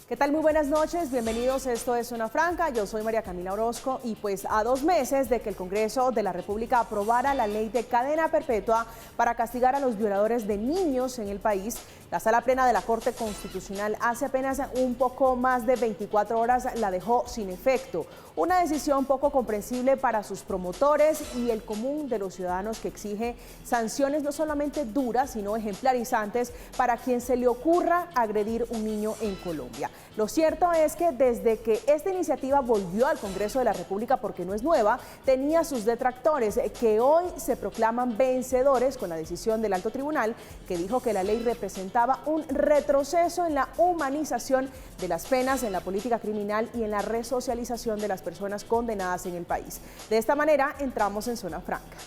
¿Qué tal? Muy buenas noches, bienvenidos, esto es Zona Franca, yo soy María Camila Orozco y pues a 2 meses de que el Congreso de la República aprobara la ley de cadena perpetua para castigar a los violadores de niños en el país, la Sala Plena de la Corte Constitucional hace apenas un poco más de 24 horas la dejó sin efecto. Una decisión poco comprensible para sus promotores y el común de los ciudadanos que exige sanciones no solamente duras, sino ejemplarizantes para quien se le ocurra agredir un niño en Colombia. Lo cierto es que desde que esta iniciativa volvió al Congreso de la República, porque no es nueva, tenía sus detractores que hoy se proclaman vencedores con la decisión del Alto Tribunal que dijo que la ley representaba un retroceso en la humanización de las penas en la política criminal y en la resocialización de las personas condenadas en el país. De esta manera entramos en Zona Franca.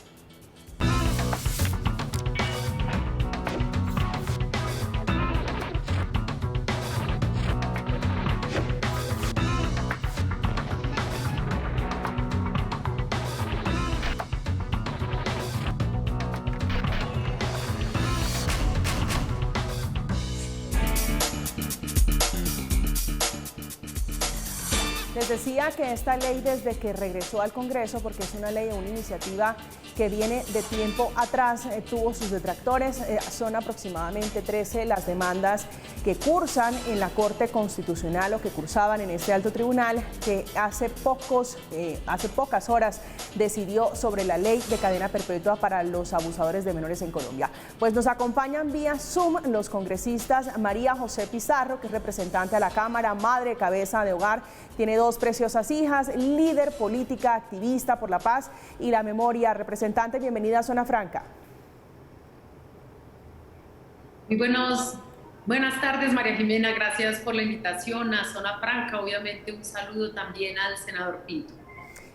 Les decía que esta ley, desde que regresó al Congreso, porque es una ley o una iniciativa que viene de tiempo atrás, tuvo sus detractores. Son aproximadamente 13 las demandas que cursan en la Corte Constitucional o que cursaban en este alto tribunal, que hace pocas horas decidió sobre la ley de cadena perpetua para los abusadores de menores en Colombia. Pues nos acompañan vía Zoom los congresistas María José Pizarro, que es representante a la Cámara, madre, cabeza de hogar, tiene 2 preciosas hijas, líder política, activista por la paz y la memoria. Representante, bienvenida a Zona Franca. Muy buenas tardes, María Jimena, gracias por la invitación a Zona Franca. Obviamente un saludo también al senador Pinto.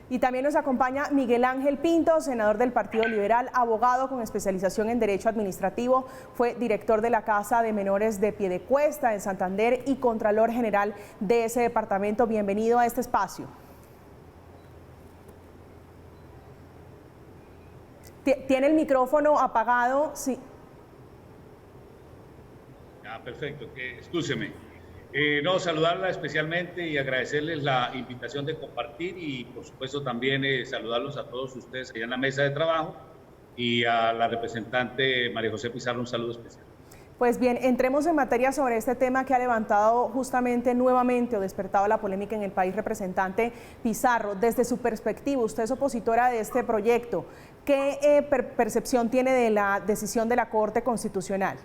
Y también nos acompaña Miguel Ángel Pinto, senador del Partido Liberal, abogado con especialización en Derecho Administrativo, fue director de la Casa de Menores de Piedecuesta en Santander y Contralor General de ese departamento. Bienvenido a este espacio. ¿Tiene el micrófono apagado? Sí. Perfecto, excúseme. No, saludarla especialmente y agradecerles la invitación de compartir y por supuesto también saludarlos a todos ustedes allá en la mesa de trabajo y a la representante María José Pizarro un saludo especial. Pues bien, entremos en materia sobre este tema que ha levantado justamente nuevamente o despertado la polémica en el país. Representante Pizarro, desde su perspectiva, usted es opositora de este proyecto, ¿qué percepción tiene de la decisión de la Corte Constitucional?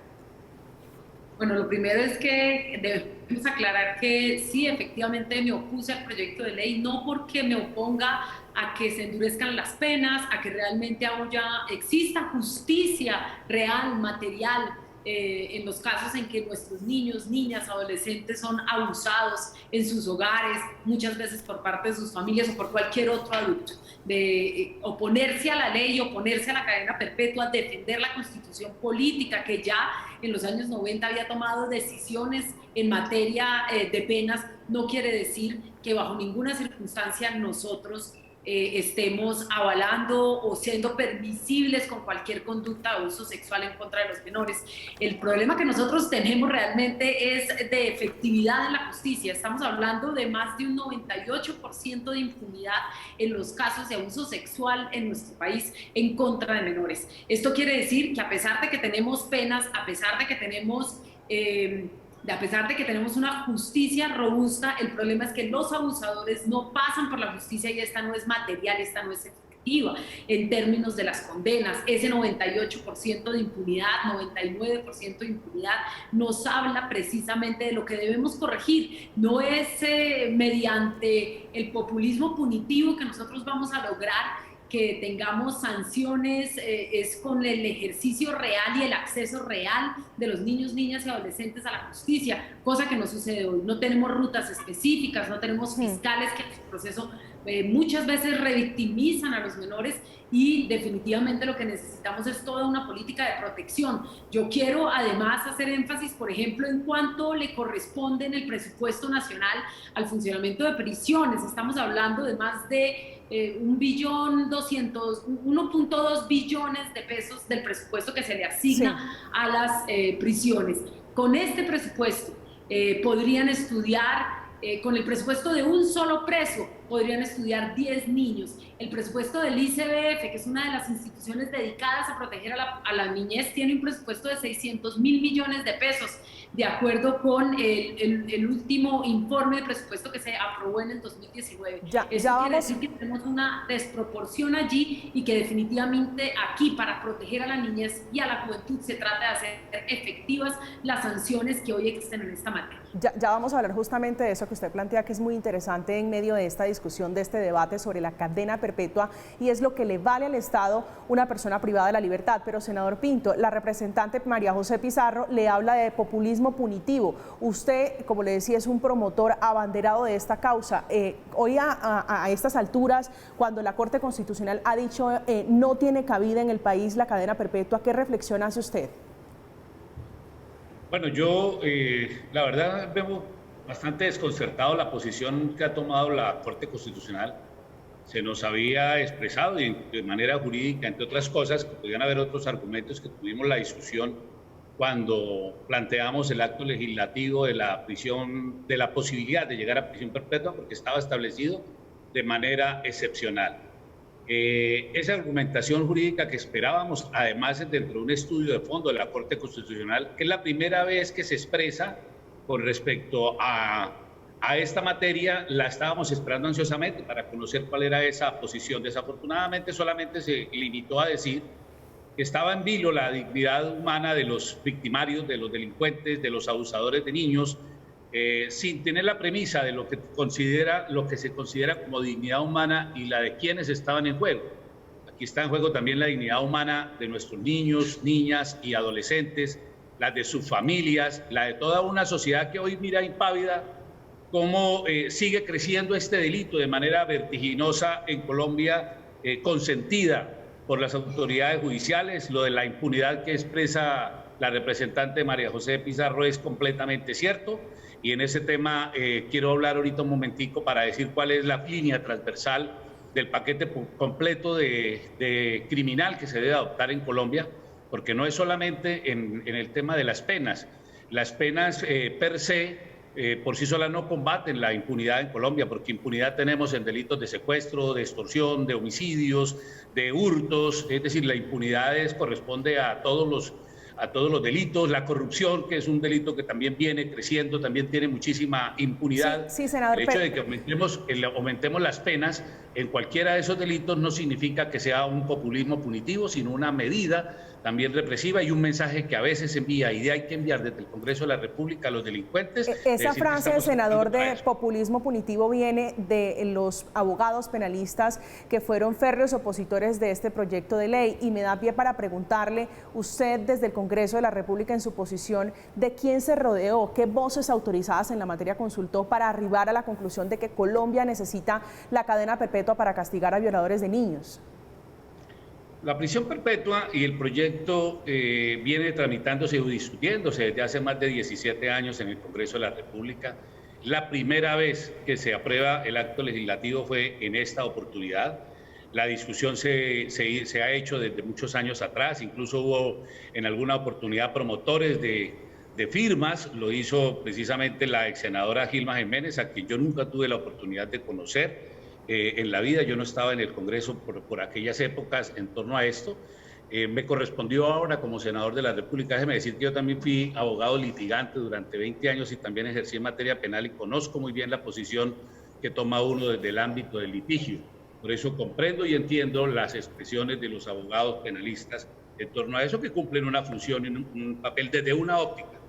Bueno, lo primero es que debemos aclarar que sí, efectivamente me opuse al proyecto de ley, no porque me oponga a que se endurezcan las penas, a que realmente ahora exista justicia real, material, en los casos en que nuestros niños, niñas, adolescentes son abusados en sus hogares, muchas veces por parte de sus familias o por cualquier otro adulto. De oponerse a la ley, oponerse a la cadena perpetua, defender la constitución política que ya en los años 90 había tomado decisiones en materia de penas, no quiere decir que bajo ninguna circunstancia nosotros estemos avalando o siendo permisibles con cualquier conducta de abuso sexual en contra de los menores. El problema que nosotros tenemos realmente es de efectividad en la justicia. Estamos hablando de más de un 98% de impunidad en los casos de abuso sexual en nuestro país en contra de menores. Esto quiere decir que a pesar de que tenemos penas, a pesar de que tenemos una justicia robusta, el problema es que los abusadores no pasan por la justicia y esta no es material, esta no es efectiva en términos de las condenas. Ese 98% de impunidad, 99% de impunidad nos habla precisamente de lo que debemos corregir. No es mediante el populismo punitivo que nosotros vamos a lograr que tengamos sanciones, es con el ejercicio real y el acceso real de los niños, niñas y adolescentes a la justicia, cosa que no sucede hoy. No tenemos rutas específicas, no tenemos fiscales que en su proceso muchas veces revictimizan a los menores y definitivamente lo que necesitamos es toda una política de protección. Yo quiero además hacer énfasis, por ejemplo, en cuánto le corresponde en el presupuesto nacional al funcionamiento de prisiones. Estamos hablando de más de 1.2 billones de pesos del presupuesto que se le asigna a las prisiones. Con este presupuesto podrían estudiar, con el presupuesto de un solo preso, podrían estudiar 10 niños. El presupuesto del ICBF, que es una de las instituciones dedicadas a proteger a la niñez, tiene un presupuesto de 600.000 millones de pesos, de acuerdo con el último informe de presupuesto que se aprobó en el 2019. Eso quiere decir que tenemos una desproporción allí y que definitivamente aquí, para proteger a la niñez y a la juventud, se trata de hacer efectivas las sanciones que hoy existen en esta materia. Ya vamos a hablar justamente de eso que usted plantea, que es muy interesante en medio de esta discusión, de este debate sobre la cadena perpetua, y es lo que le vale al Estado una persona privada de la libertad. Pero, senador Pinto, la representante María José Pizarro le habla de populismo punitivo. Usted, como le decía, es un promotor abanderado de esta causa. Hoy a estas alturas, cuando la Corte Constitucional ha dicho no tiene cabida en el país la cadena perpetua, ¿qué reflexión hace usted? Bueno, yo la verdad veo bastante desconcertado la posición que ha tomado la Corte Constitucional. Se nos había expresado y de manera jurídica, entre otras cosas, que podían haber otros argumentos, que tuvimos la discusión cuando planteamos el acto legislativo de la prisión, de la posibilidad de llegar a prisión perpetua, porque estaba establecido de manera excepcional. Esa argumentación jurídica que esperábamos, además dentro de un estudio de fondo de la Corte Constitucional, que es la primera vez que se expresa con respecto a esta materia, la estábamos esperando ansiosamente para conocer cuál era esa posición. Desafortunadamente solamente se limitó a decir que estaba en vilo la dignidad humana de los victimarios, de los delincuentes, de los abusadores de niños, sin tener la premisa de lo que se considera como dignidad humana y la de quienes estaban en juego. Aquí está en juego también la dignidad humana de nuestros niños, niñas y adolescentes, la de sus familias, la de toda una sociedad que hoy mira impávida cómo sigue creciendo este delito de manera vertiginosa en Colombia, consentida por las autoridades judiciales. Lo de la impunidad que expresa la representante María José Pizarro es completamente cierto. Y en ese tema quiero hablar ahorita un momentico para decir cuál es la línea transversal del paquete completo de criminal que se debe adoptar en Colombia, porque no es solamente en el tema de las penas. Las penas per se, por sí solas no combaten la impunidad en Colombia, porque impunidad tenemos en delitos de secuestro, de extorsión, de homicidios, de hurtos. Es decir, la impunidad corresponde a todos los delitos. La corrupción, que es un delito que también viene creciendo, también tiene muchísima impunidad. Sí, senador, el hecho de que aumentemos las penas en cualquiera de esos delitos no significa que sea un populismo punitivo, sino una medida también represiva y un mensaje que a veces envía, y hay que enviar desde el Congreso de la República a los delincuentes. Esa frase, senador, de populismo punitivo viene de los abogados penalistas que fueron férreos opositores de este proyecto de ley, y me da pie para preguntarle, usted desde el Congreso de la República en su posición, ¿de quién se rodeó? ¿Qué voces autorizadas en la materia consultó para arribar a la conclusión de que Colombia necesita la cadena perpetua para castigar a violadores de niños? La prisión perpetua y el proyecto viene tramitándose y discutiéndose desde hace más de 17 años en el Congreso de la República. La primera vez que se aprueba el acto legislativo fue en esta oportunidad. La discusión se ha hecho desde muchos años atrás, incluso hubo en alguna oportunidad promotores de firmas. Lo hizo precisamente la ex senadora Gilma Jiménez, a quien yo nunca tuve la oportunidad de conocer. En la vida, yo no estaba en el Congreso por aquellas épocas en torno a esto. Me correspondió ahora como senador de la República. Déjeme decir que yo también fui abogado litigante durante 20 años y también ejercí en materia penal y conozco muy bien la posición que toma uno desde el ámbito del litigio. Por eso comprendo y entiendo las expresiones de los abogados penalistas en torno a eso, que cumplen una función y un papel desde una óptica.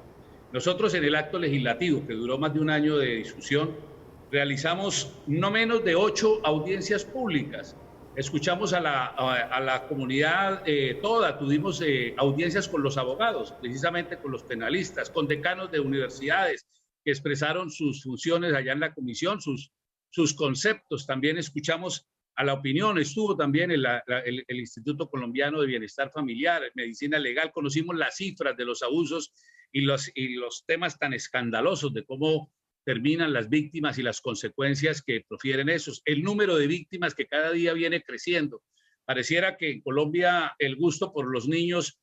Nosotros en el acto legislativo, que duró más de un año de discusión, realizamos no menos de 8 audiencias públicas. Escuchamos a la comunidad toda, tuvimos audiencias con los abogados, precisamente con los penalistas, con decanos de universidades que expresaron sus funciones allá en la comisión, sus conceptos. También escuchamos a la opinión, estuvo también el Instituto Colombiano de Bienestar Familiar, Medicina Legal, conocimos las cifras de los abusos y los temas tan escandalosos de cómo terminan las víctimas y las consecuencias que profieren esos. El número de víctimas que cada día viene creciendo. Pareciera que en Colombia el gusto por los niños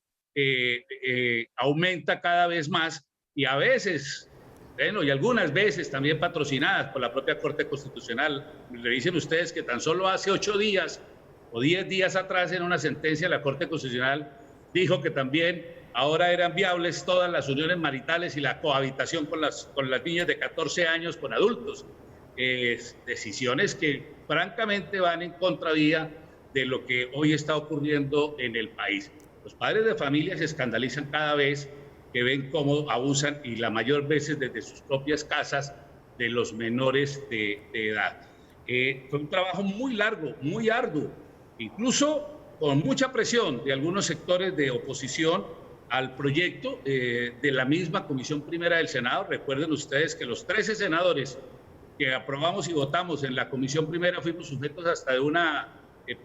aumenta cada vez más, y a veces Bueno, y algunas veces también patrocinadas por la propia Corte Constitucional. Revisen ustedes que tan solo hace 8 días o 10 días atrás, en una sentencia de la Corte Constitucional, dijo que también ahora eran viables todas las uniones maritales y la cohabitación con las niñas de 14 años con adultos. Decisiones que francamente van en contravía de lo que hoy está ocurriendo en el país. Los padres de familia se escandalizan cada vez que ven cómo abusan, y la mayor veces desde sus propias casas, de los menores de edad. Fue un trabajo muy largo, muy arduo, incluso con mucha presión de algunos sectores de oposición al proyecto de la misma Comisión Primera del Senado. Recuerden ustedes que los 13 senadores que aprobamos y votamos en la Comisión Primera fuimos sujetos hasta de una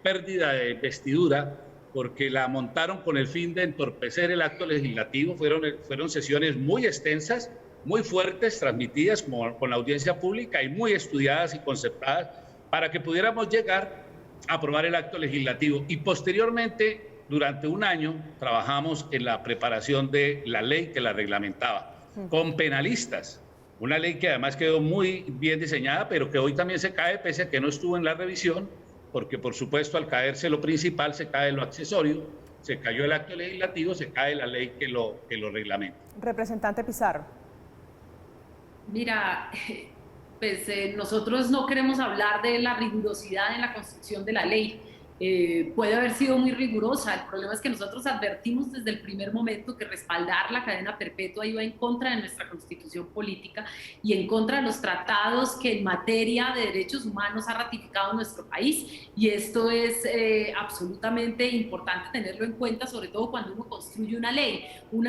pérdida de investidura, porque la montaron con el fin de entorpecer el acto legislativo. Fueron sesiones muy extensas, muy fuertes, transmitidas con la audiencia pública y muy estudiadas y concertadas para que pudiéramos llegar a aprobar el acto legislativo. Y posteriormente, durante un año, trabajamos en la preparación de la ley que la reglamentaba, con penalistas. Una ley que además quedó muy bien diseñada, pero que hoy también se cae, pese a que no estuvo en la revisión, porque por supuesto al caerse lo principal se cae lo accesorio, se cayó el acto legislativo, se cae la ley que lo reglamenta. Representante Pizarro. Mira, pues nosotros no queremos hablar de la rigurosidad en la construcción de la ley. Puede haber sido muy rigurosa. El problema es que nosotros advertimos desde el primer momento que respaldar la cadena perpetua iba en contra de nuestra constitución política y en contra de los tratados que en materia de derechos humanos ha ratificado nuestro país, y esto es absolutamente importante tenerlo en cuenta, sobre todo cuando uno construye una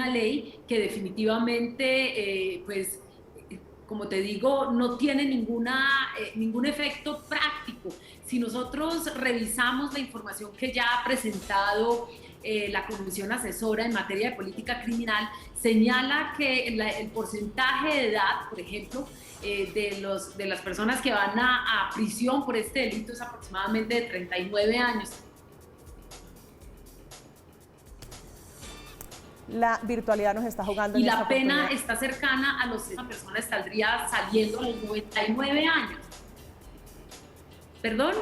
ley que definitivamente pues como te digo, no tiene ningún efecto práctico. Si nosotros revisamos la información que ya ha presentado la Comisión Asesora en materia de política criminal, señala que el porcentaje de edad, por ejemplo, de las personas que van a prisión por este delito es aproximadamente de 39 años. La virtualidad nos está jugando. Y la pena está cercana a esa persona estaría saliendo a los 99 años. ¿Perdón?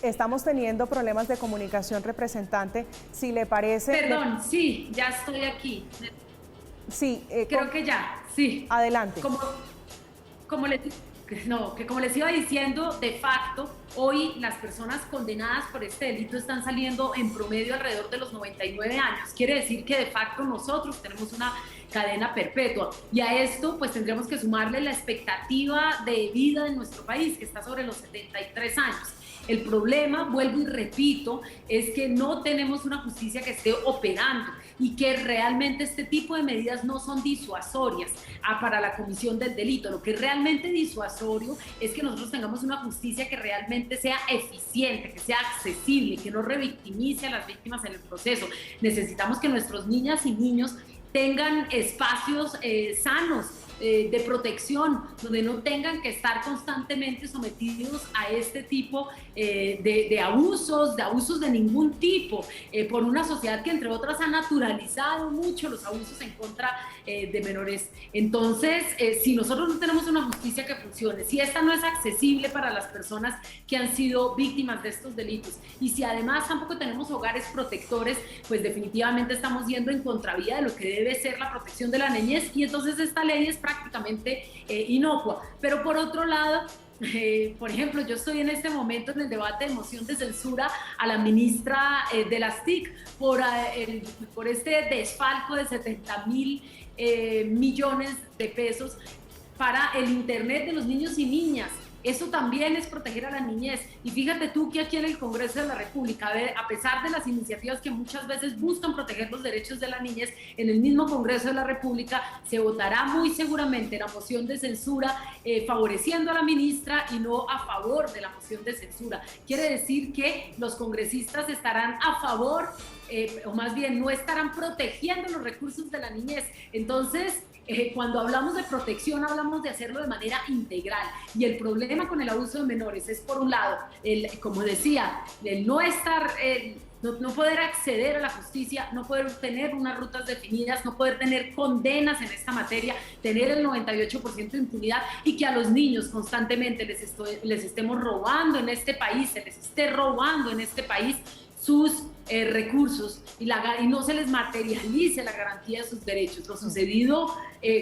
Estamos teniendo problemas de comunicación, representante. Si le parece... Perdón, sí, ya estoy aquí. Sí. Creo que ya, sí. Adelante. Como les iba diciendo, de facto, hoy las personas condenadas por este delito están saliendo en promedio alrededor de los 99 años. Quiere decir que de facto nosotros tenemos una cadena perpetua, y a esto pues tendríamos que sumarle la expectativa de vida en nuestro país, que está sobre los 73 años. El problema, vuelvo y repito, es que no tenemos una justicia que esté operando y que realmente este tipo de medidas no son disuasorias para la comisión del delito. Lo que es realmente disuasorio es que nosotros tengamos una justicia que realmente sea eficiente, que sea accesible, que no revictimice a las víctimas en el proceso. Necesitamos que nuestros niñas y niños tengan espacios sanos, de protección, donde no tengan que estar constantemente sometidos a este tipo de abusos de ningún tipo, por una sociedad que entre otras ha naturalizado mucho los abusos en contra de menores. Entonces, si nosotros no tenemos una justicia que funcione, si esta no es accesible para las personas que han sido víctimas de estos delitos, y si además tampoco tenemos hogares protectores, pues definitivamente estamos yendo en contravía de lo que debe ser la protección de la niñez, y entonces esta ley es prácticamente inocua. Pero por otro lado, por ejemplo, yo estoy en este momento en el debate de moción de censura a la ministra de las TIC por este desfalco de 70.000 millones de pesos para el internet de los niños y niñas. Eso también es proteger a la niñez. Y fíjate tú que aquí en el Congreso de la República, a pesar de las iniciativas que muchas veces buscan proteger los derechos de la niñez, en el mismo Congreso de la República se votará muy seguramente la moción de censura favoreciendo a la ministra y no a favor de la moción de censura. Quiere decir que los congresistas estarán a favor, o más bien no estarán protegiendo los recursos de la niñez. Entonces, cuando hablamos de protección, hablamos de hacerlo de manera integral. Y el problema con el abuso de menores es, por un lado, como decía, el no estar no poder acceder a la justicia, no poder tener unas rutas definidas, no poder tener condenas en esta materia, tener el 98% de impunidad y que a los niños constantemente les estemos robando en este país, se les esté robando en este país sus recursos y no se les materialice la garantía de sus derechos. Lo sucedido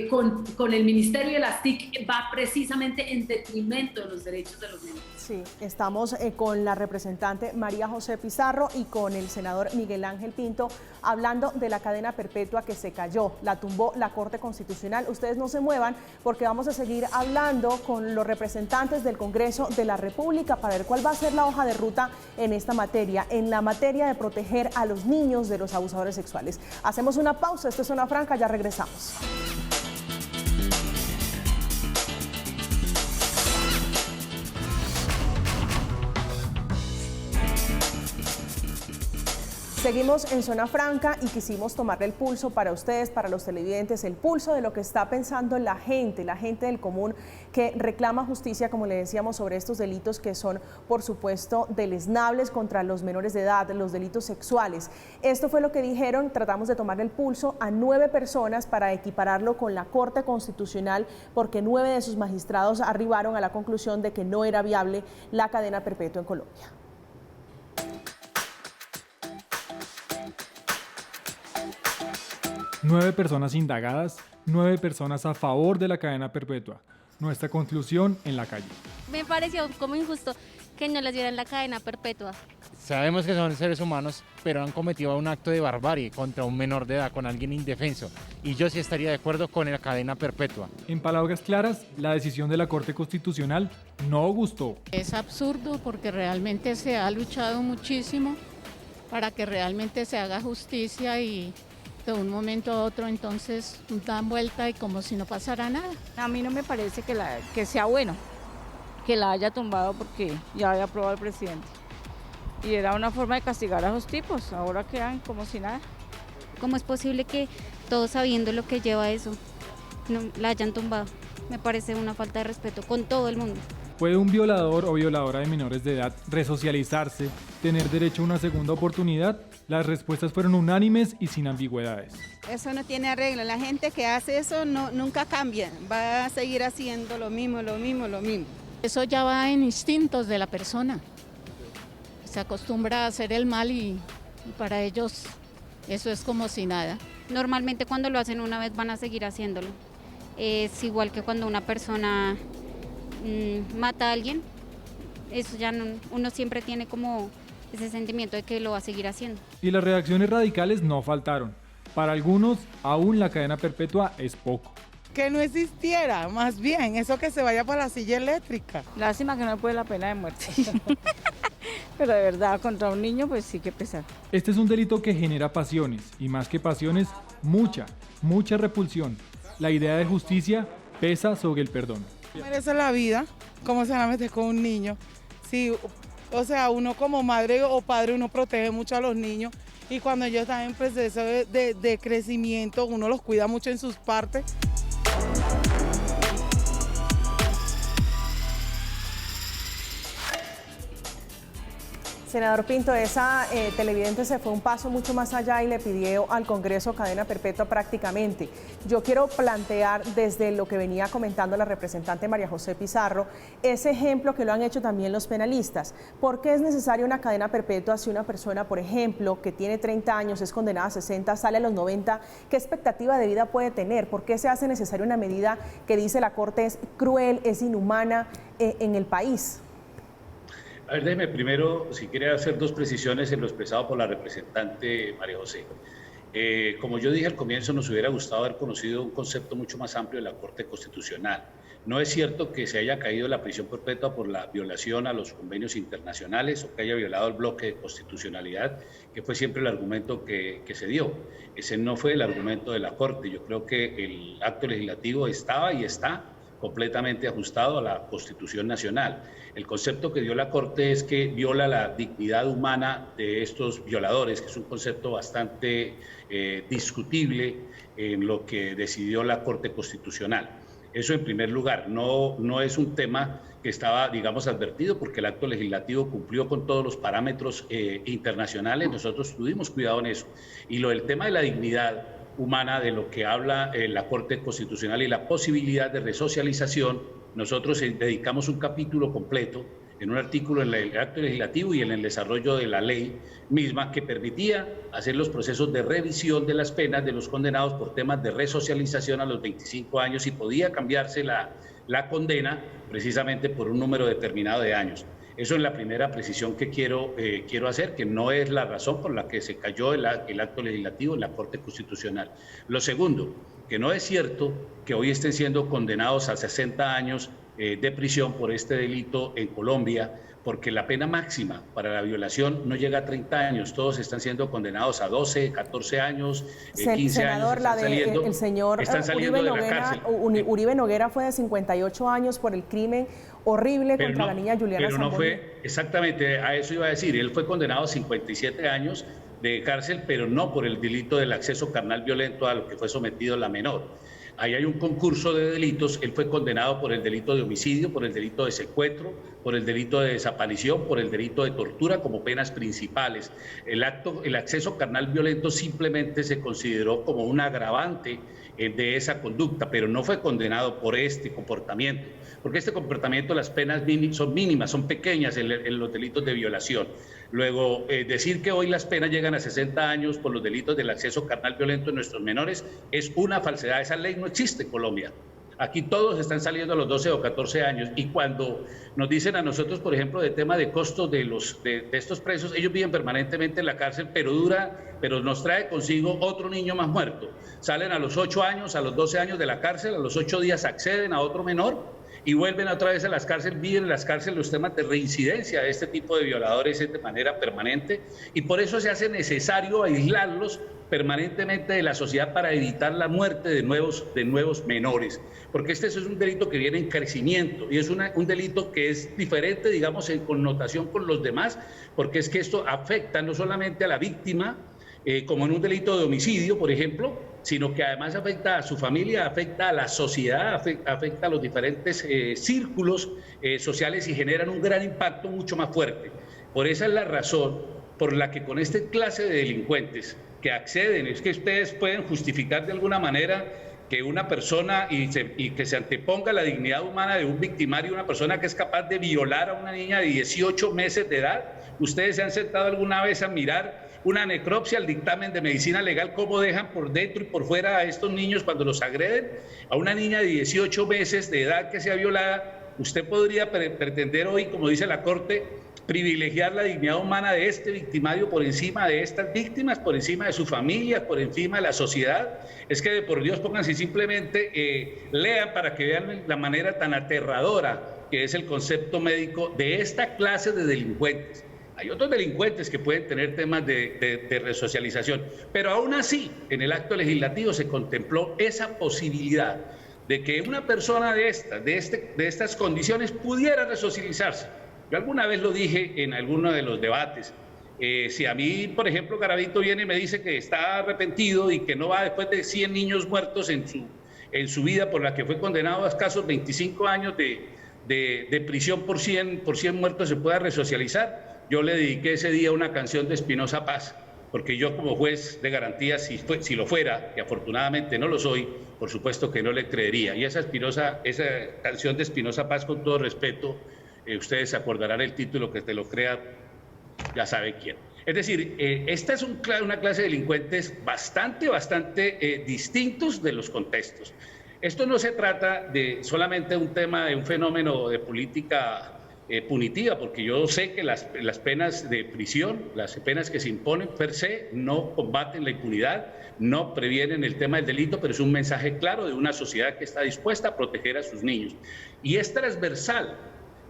con el Ministerio de las TIC va precisamente en detrimento de los derechos de los niños. Sí, estamos con la representante María José Pizarro y con el senador Miguel Ángel Pinto hablando de la cadena perpetua que se cayó, la tumbó la Corte Constitucional. Ustedes no se muevan porque vamos a seguir hablando con los representantes del Congreso de la República para ver cuál va a ser la hoja de ruta en esta materia, en la materia de proteger a los niños de los abusadores sexuales. Hacemos una pausa, esto es Zona Franca, ya regresamos. Seguimos en Zona Franca y quisimos tomarle el pulso para ustedes, para los televidentes, el pulso de lo que está pensando la gente del común que reclama justicia, como le decíamos, sobre estos delitos que son, por supuesto, deleznables contra los menores de edad, los delitos sexuales. Esto fue lo que dijeron, tratamos de tomarle el pulso a 9 personas para equipararlo con la Corte Constitucional, porque 9 de sus magistrados arribaron a la conclusión de que no era viable la cadena perpetua en Colombia. Nueve personas indagadas, 9 personas a favor de la cadena perpetua. Nuestra conclusión en la calle. Me pareció como injusto que no les dieran la cadena perpetua. Sabemos que son seres humanos, pero han cometido un acto de barbarie contra un menor de edad, con alguien indefenso. Y yo sí estaría de acuerdo con la cadena perpetua. En palabras claras, la decisión de la Corte Constitucional no gustó. Es absurdo porque realmente se ha luchado muchísimo para que realmente se haga justicia y de un momento a otro entonces dan vuelta y como si no pasara nada. A mí no me parece que sea bueno que la haya tumbado porque ya había aprobado el presidente. Y era una forma de castigar a esos tipos, ahora quedan como si nada. ¿Cómo es posible que todos sabiendo lo que lleva eso, no la hayan tumbado? Me parece una falta de respeto con todo el mundo. ¿Puede un violador o violadora de menores de edad resocializarse, tener derecho a una segunda oportunidad? Las respuestas fueron unánimes y sin ambigüedades. Eso no tiene arreglo. La gente que hace eso nunca cambia. Va a seguir haciendo lo mismo. Eso ya va en instintos de la persona. Se acostumbra a hacer el mal y para ellos eso es como si nada. Normalmente cuando lo hacen una vez van a seguir haciéndolo. Es igual que cuando una persona mata a alguien, eso ya no, uno siempre tiene como ese sentimiento de que lo va a seguir haciendo. Y las reacciones radicales no faltaron. Para algunos, aún la cadena perpetua es poco. Que no existiera, más bien, eso que se vaya para la silla eléctrica. Lástima que no puede la pena de muerte. Pero de verdad, contra un niño, pues sí que pesar. Este es un delito que genera pasiones, y más que pasiones, mucha repulsión. La idea de justicia pesa sobre el perdón. Merece la vida, ¿cómo se van a meter con un niño? Sí, o sea, uno como madre o padre, uno protege mucho a los niños y cuando ellos están en proceso de crecimiento, uno los cuida mucho en sus partes. Senador Pinto, esa televidente se fue un paso mucho más allá y le pidió al Congreso cadena perpetua prácticamente. Yo quiero plantear desde lo que venía comentando la representante María José Pizarro, ese ejemplo que lo han hecho también los penalistas. ¿Por qué es necesaria una cadena perpetua si una persona, por ejemplo, que tiene 30 años, es condenada a 60, sale a los 90? ¿Qué expectativa de vida puede tener? ¿Por qué se hace necesaria una medida que dice la Corte es cruel, es inhumana en el país? A ver, déjeme primero, si quiere, hacer 2 precisiones en lo expresado por la representante María José. Como yo dije al comienzo, nos hubiera gustado haber conocido un concepto mucho más amplio de la Corte Constitucional. No es cierto que se haya caído la prisión perpetua por la violación a los convenios internacionales o que haya violado el bloque de constitucionalidad, que fue siempre el argumento que se dio. Ese no fue el argumento de la Corte. Yo creo que el acto legislativo estaba y está completamente ajustado a la Constitución Nacional. El concepto que dio la Corte es que viola la dignidad humana de estos violadores, que es un concepto bastante discutible en lo que decidió la Corte Constitucional. Eso en primer lugar, no es un tema que estaba, digamos, advertido, porque el acto legislativo cumplió con todos los parámetros internacionales. Nosotros tuvimos cuidado en eso. Y el tema de la dignidad humana, de lo que habla la Corte Constitucional y la posibilidad de resocialización, nosotros dedicamos un capítulo completo en un artículo en el acto legislativo y en el desarrollo de la ley misma, que permitía hacer los procesos de revisión de las penas de los condenados por temas de resocialización a los 25 años, y podía cambiarse la condena precisamente por un número determinado de años. Eso es la primera precisión que quiero hacer, que no es la razón por la que se cayó el acto legislativo en la Corte Constitucional. Lo segundo, que no es cierto que hoy estén siendo condenados a 60 años de prisión por este delito en Colombia, porque la pena máxima para la violación no llega a 30 años, todos están siendo condenados a 12, 14 años, 15 senador, años, el señor Uribe Noguera fue de 58 años por el crimen horrible contra la niña Juliana Pero no Zambonia. fue, exactamente, a eso iba a decir, él fue condenado a 57 años de cárcel, pero no por el delito del acceso carnal violento a lo que fue sometido la menor. Ahí hay un concurso de delitos. Él fue condenado por el delito de homicidio, por el delito de secuestro, por el delito de desaparición, por el delito de tortura como penas principales. El acceso carnal violento simplemente se consideró como un agravante de esa conducta, pero no fue condenado por este comportamiento, porque este comportamiento, las penas son mínimas, son pequeñas en los delitos de violación. Luego, decir que hoy las penas llegan a 60 años por los delitos del acceso carnal violento en nuestros menores es una falsedad. Esa ley no existe en Colombia. Aquí todos están saliendo a los 12 o 14 años, y cuando nos dicen a nosotros, por ejemplo, de tema de costos de estos presos, ellos viven permanentemente en la cárcel, pero nos trae consigo otro niño más muerto. Salen a los 8 años, a los 12 años de la cárcel, a los 8 días acceden a otro menor y vuelven otra vez a las cárceles, viven en las cárceles los temas de reincidencia de este tipo de violadores de manera permanente, y por eso se hace necesario aislarlos permanentemente de la sociedad para evitar la muerte de nuevos menores, porque este es un delito que viene en crecimiento y es un delito que es diferente, digamos, en connotación con los demás, porque es que esto afecta no solamente a la víctima, como en un delito de homicidio, por ejemplo, sino que además afecta a su familia, afecta a la sociedad, afecta a los diferentes círculos sociales, y generan un gran impacto mucho más fuerte. Por esa es la razón por la que con esta clase de delincuentes que acceden, es que ustedes pueden justificar de alguna manera que una persona y que se anteponga la dignidad humana de un victimario, una persona que es capaz de violar a una niña de 18 meses de edad. ¿Ustedes se han sentado alguna vez a mirar una necropsia, el dictamen de medicina legal, cómo dejan por dentro y por fuera a estos niños cuando los agreden? A una niña de 18 meses de edad que sea violada, usted podría pretender hoy, como dice la Corte, privilegiar la dignidad humana de este victimario por encima de estas víctimas, por encima de sus familias, por encima de la sociedad. Es que, por Dios, pónganse y simplemente lean para que vean la manera tan aterradora que es el concepto médico de esta clase de delincuentes. Hay otros delincuentes que pueden tener temas de resocialización, pero aún así, en el acto legislativo se contempló esa posibilidad de que una persona de estas condiciones pudiera resocializarse. Yo alguna vez lo dije en alguno de los debates. Si a mí, por ejemplo, Garavito viene y me dice que está arrepentido y que no va después de 100 niños muertos en su vida, por la que fue condenado a escasos 25 años de prisión por 100 muertos, se pueda resocializar, yo le dediqué ese día una canción de Espinosa Paz, porque yo, como juez de garantía, si lo fuera, y afortunadamente no lo soy, por supuesto que no le creería. Y esa canción de Espinosa Paz, con todo respeto, ustedes se acordarán el título, que te lo crea, ya sabe quién. Es decir, esta es una clase de delincuentes bastante distintos de los contextos. Esto no se trata de solamente un tema de un fenómeno de política punitiva, porque yo sé que las penas de prisión, las penas que se imponen per se, no combaten la impunidad, no previenen el tema del delito, pero es un mensaje claro de una sociedad que está dispuesta a proteger a sus niños. Y es transversal,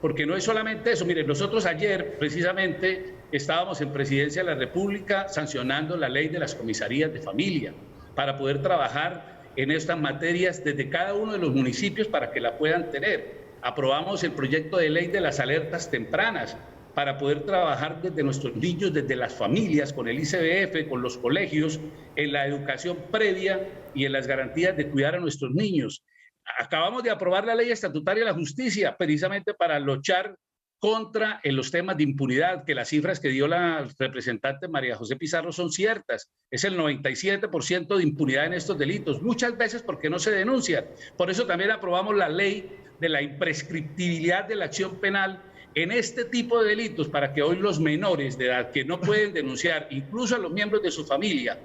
porque no es solamente eso. Miren, nosotros ayer precisamente estábamos en Presidencia de la República sancionando la ley de las comisarías de familia para poder trabajar en estas materias desde cada uno de los municipios para que la puedan tener. Aprobamos el proyecto de ley de las alertas tempranas para poder trabajar desde nuestros niños, desde las familias, con el ICBF, con los colegios, en la educación previa y en las garantías de cuidar a nuestros niños. Acabamos de aprobar la ley estatutaria de la justicia precisamente para luchar contra los temas de impunidad, que las cifras que dio la representante María José Pizarro son ciertas. Es el 97% de impunidad en estos delitos, muchas veces porque no se denuncian. Por eso también aprobamos la ley de la imprescriptibilidad de la acción penal en este tipo de delitos, para que hoy los menores de edad que no pueden denunciar, incluso a los miembros de su familia,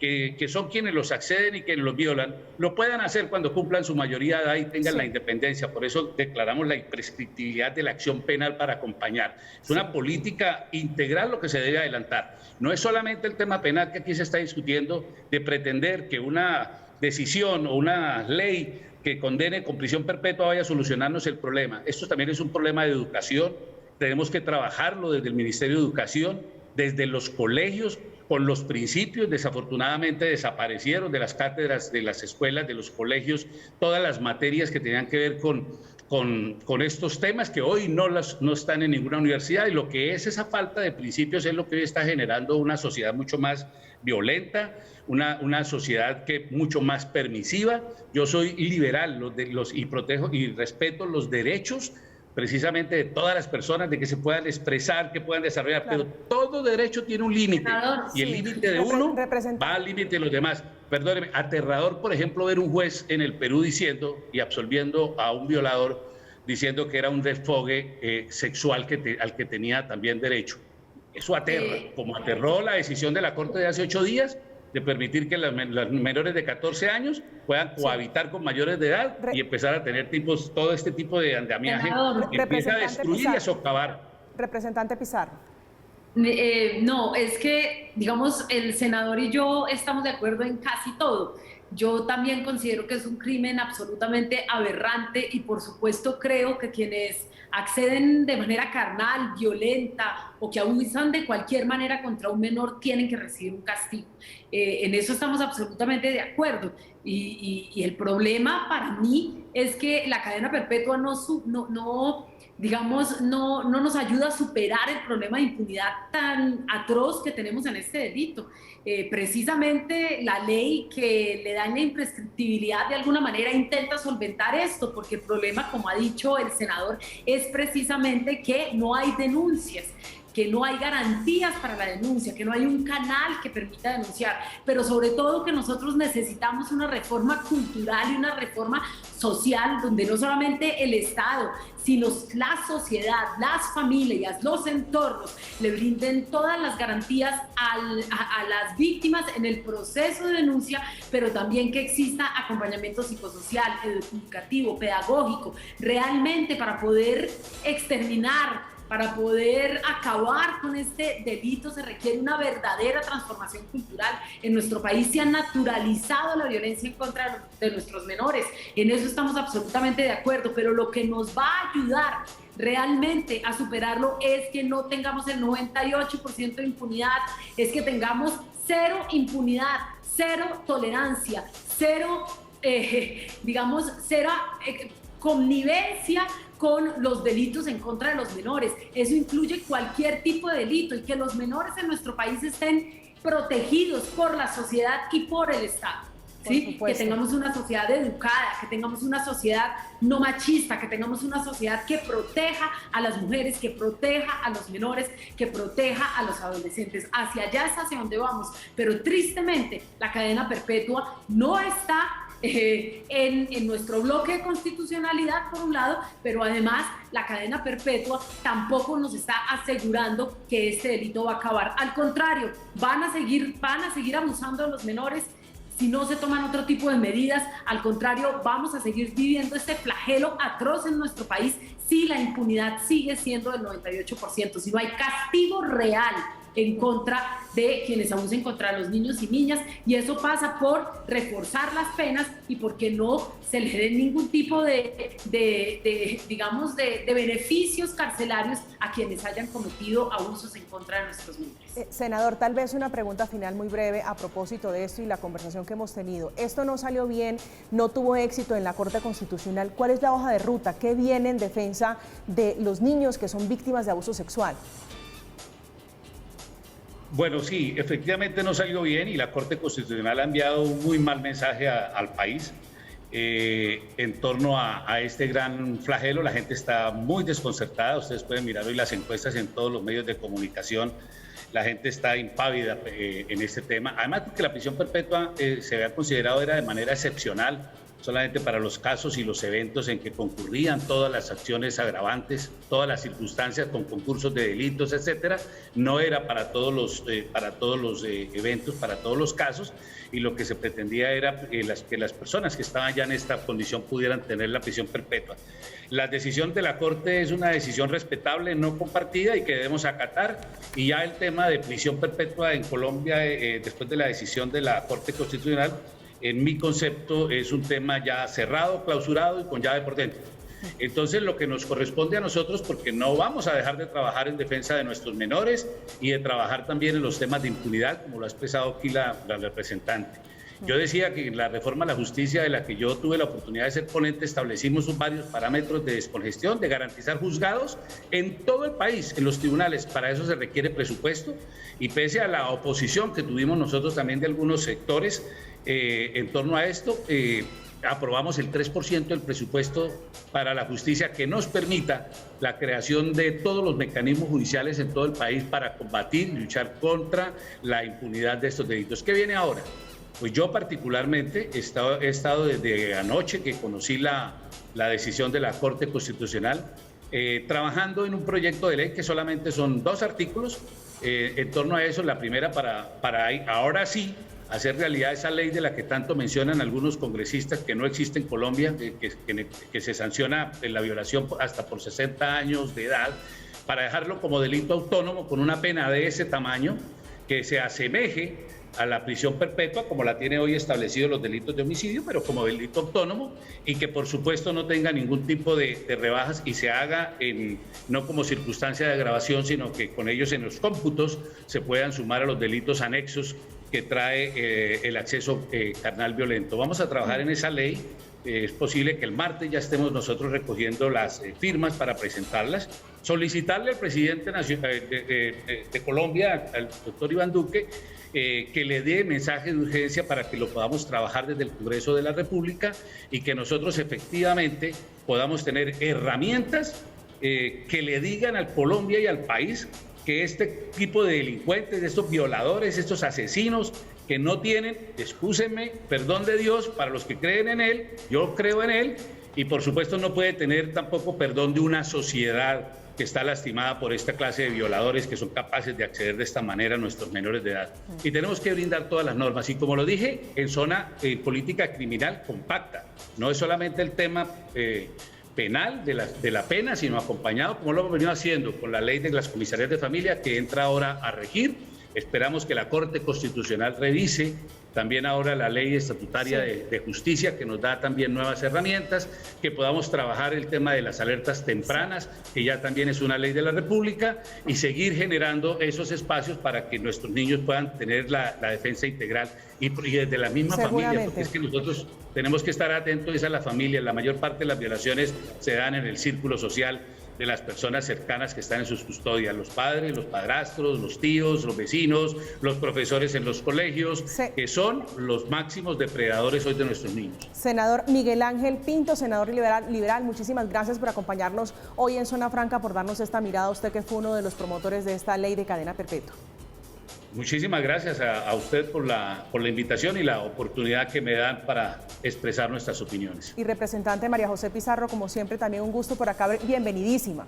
que son quienes los acceden y quienes los violan, lo puedan hacer cuando cumplan su mayoría de edad y tengan la independencia. Por eso declaramos la imprescriptibilidad de la acción penal para acompañar. Es una política integral lo que se debe adelantar. No es solamente el tema penal que aquí se está discutiendo, de pretender que una decisión o una ley que condene con prisión perpetua vaya a solucionarnos el problema. Esto también es un problema de educación. Tenemos que trabajarlo desde el Ministerio de Educación, desde los colegios, con los principios. Desafortunadamente desaparecieron de las cátedras, de las escuelas, de los colegios, todas las materias que tenían que ver con estos temas que hoy no están en ninguna universidad, y lo que es esa falta de principios es lo que hoy está generando una sociedad mucho más violenta, una sociedad que mucho más permisiva. Yo soy liberal y protejo y respeto los derechos precisamente de todas las personas, de que se puedan expresar, que puedan desarrollar, pero todo derecho tiene un límite, y el límite de uno va al límite de los demás. Perdóneme, aterrador, por ejemplo, ver un juez en el Perú diciendo y absolviendo a un violador, diciendo que era un desfogue sexual al que tenía también derecho. Eso aterra, como aterró la decisión de la Corte de hace 8 días, de permitir que las menores de 14 años puedan cohabitar con mayores de edad y empezar a tener todo este tipo de andamiaje que empieza a destruir y a socavar. Representante Pizarro. No, es que, digamos, el senador y yo estamos de acuerdo en casi todo. Yo también considero que es un crimen absolutamente aberrante, y por supuesto creo que quienes acceden de manera carnal, violenta, o que abusan de cualquier manera contra un menor tienen que recibir un castigo. En eso estamos absolutamente de acuerdo. Y el problema para mí es que la cadena perpetua no nos ayuda a superar el problema de impunidad tan atroz que tenemos en este delito. Precisamente la ley que le da la imprescriptibilidad de alguna manera intenta solventar esto, porque el problema, como ha dicho el senador, es precisamente que no hay denuncias, que no hay garantías para la denuncia, que no hay un canal que permita denunciar, pero sobre todo que nosotros necesitamos una reforma cultural y una reforma social, donde no solamente el Estado, sino la sociedad, las familias, los entornos le brinden todas las garantías a las víctimas en el proceso de denuncia, pero también que exista acompañamiento psicosocial, educativo, pedagógico, realmente para poder exterminar, para poder acabar con este delito se requiere una verdadera transformación cultural. En nuestro país se ha naturalizado la violencia en contra de nuestros menores. En eso estamos absolutamente de acuerdo, pero lo que nos va a ayudar realmente a superarlo es que no tengamos el 98% de impunidad, es que tengamos cero impunidad, cero tolerancia, cero, cero connivencia con los delitos en contra de los menores. Eso incluye cualquier tipo de delito, y que los menores en nuestro país estén protegidos por la sociedad y por el Estado. ¿Sí? Que tengamos una sociedad educada, que tengamos una sociedad no machista, que tengamos una sociedad que proteja a las mujeres, que proteja a los menores, que proteja a los adolescentes. Hacia allá es hacia donde vamos, pero tristemente la cadena perpetua no está en nuestro bloque de constitucionalidad, por un lado, pero además la cadena perpetua tampoco nos está asegurando que este delito va a acabar. Al contrario, van a seguir abusando de los menores si no se toman otro tipo de medidas. Al contrario, vamos a seguir viviendo este flagelo atroz en nuestro país si la impunidad sigue siendo del 98%, si no hay castigo real en contra de quienes abusen contra los niños y niñas, y eso pasa por reforzar las penas y porque no se le den ningún tipo de beneficios carcelarios a quienes hayan cometido abusos en contra de nuestros menores. Senador, tal vez una pregunta final muy breve a propósito de esto y la conversación que hemos tenido. Esto no salió bien, no tuvo éxito en la Corte Constitucional. ¿Cuál es la hoja de ruta? ¿Qué viene en defensa de los niños que son víctimas de abuso sexual? Bueno, sí, efectivamente no salió bien, y la Corte Constitucional ha enviado un muy mal mensaje al país. en torno a este gran flagelo. La gente está muy desconcertada, ustedes pueden mirar hoy las encuestas en todos los medios de comunicación. La gente está impávida en este tema, además porque la prisión perpetua se había considerado era de manera excepcional, solamente para los casos y los eventos en que concurrían todas las acciones agravantes, todas las circunstancias con concursos de delitos, etcétera. No era para todos los eventos, para todos los casos, y lo que se pretendía era que las personas que estaban ya en esta condición pudieran tener la prisión perpetua. La decisión de la Corte es una decisión respetable, no compartida, y que debemos acatar, y ya el tema de prisión perpetua en Colombia, después de la decisión de la Corte Constitucional, en mi concepto es un tema ya cerrado, clausurado y con llave por dentro. Entonces, lo que nos corresponde a nosotros, porque no vamos a dejar de trabajar en defensa de nuestros menores y de trabajar también en los temas de impunidad, como lo ha expresado aquí la representante. Yo decía que en la reforma a la justicia, de la que yo tuve la oportunidad de ser ponente, establecimos varios parámetros de descongestión, de garantizar juzgados en todo el país, en los tribunales. Para eso se requiere presupuesto, y pese a la oposición que tuvimos nosotros también de algunos sectores en torno a esto, aprobamos el 3% del presupuesto para la justicia, que nos permita la creación de todos los mecanismos judiciales en todo el país para combatir y luchar contra la impunidad de estos delitos. ¿Qué viene ahora? Pues yo particularmente he estado desde anoche que conocí la decisión de la Corte Constitucional, trabajando en un proyecto de ley que solamente son 2 artículos. En torno a eso, la primera para ahora sí hacer realidad esa ley de la que tanto mencionan algunos congresistas, que no existe en Colombia, que se sanciona la violación hasta por 60 años de edad, para dejarlo como delito autónomo con una pena de ese tamaño, que se asemeje a la prisión perpetua como la tiene hoy establecido los delitos de homicidio, pero como delito autónomo, y que por supuesto no tenga ningún tipo de rebajas y se haga no como circunstancia de agravación, sino que con ellos en los cómputos se puedan sumar a los delitos anexos que trae el acceso carnal violento. Vamos a trabajar en esa ley. Es posible que el martes ya estemos nosotros recogiendo las firmas para presentarlas, solicitarle al presidente de Colombia, al doctor Iván Duque, que le dé mensaje de urgencia para que lo podamos trabajar desde el Congreso de la República, y que nosotros efectivamente podamos tener herramientas que le digan a Colombia y al país que este tipo de delincuentes, estos violadores, estos asesinos, que no tienen, excúsenme, perdón de Dios para los que creen en Él, yo creo en Él, y por supuesto no puede tener tampoco perdón de una sociedad que está lastimada por esta clase de violadores que son capaces de acceder de esta manera a nuestros menores de edad. Y tenemos que brindar todas las normas, y como lo dije, en zona política criminal compacta. No es solamente el tema penal de la pena, sino acompañado, como lo hemos venido haciendo, con la ley de las comisarías de familia, que entra ahora a regir. Esperamos que la Corte Constitucional revise también ahora la ley estatutaria de justicia, que nos da también nuevas herramientas, que podamos trabajar el tema de las alertas tempranas, que ya también es una ley de la República, y seguir generando esos espacios para que nuestros niños puedan tener la defensa integral y desde la misma familia, porque es que nosotros tenemos que estar atentos a la familia. La mayor parte de las violaciones se dan en el círculo social de las personas cercanas que están en sus custodias, los padres, los padrastros, los tíos, los vecinos, los profesores en los colegios, que son los máximos depredadores hoy de nuestros niños. Senador Miguel Ángel Pinto, senador liberal, muchísimas gracias por acompañarnos hoy en Zona Franca, por darnos esta mirada, usted que fue uno de los promotores de esta ley de cadena perpetua. Muchísimas gracias a usted por la invitación y la oportunidad que me dan para expresar nuestras opiniones. Y representante María José Pizarro, como siempre, también un gusto por acá, bienvenidísima.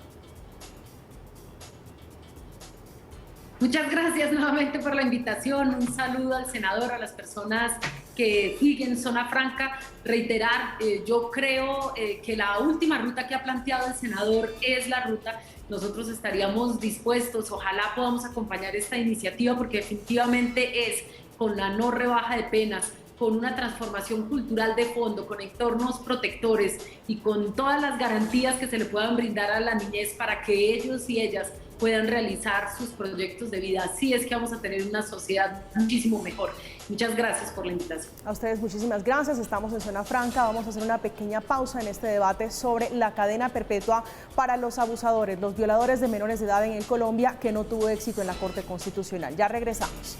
Muchas gracias nuevamente por la invitación. Un saludo al senador, a las personas que siguen Zona Franca. Reiterar, yo creo que la última ruta que ha planteado el senador es la ruta. Nosotros estaríamos dispuestos, ojalá podamos acompañar esta iniciativa, porque definitivamente es con la no rebaja de penas, con una transformación cultural de fondo, con entornos protectores y con todas las garantías que se le puedan brindar a la niñez para que ellos y ellas puedan realizar sus proyectos de vida. Así es que vamos a tener una sociedad muchísimo mejor. Muchas gracias por la invitación. A ustedes muchísimas gracias. Estamos en Zona Franca. Vamos a hacer una pequeña pausa en este debate sobre la cadena perpetua para los abusadores, los violadores de menores de edad en Colombia, que no tuvo éxito en la Corte Constitucional. Ya regresamos.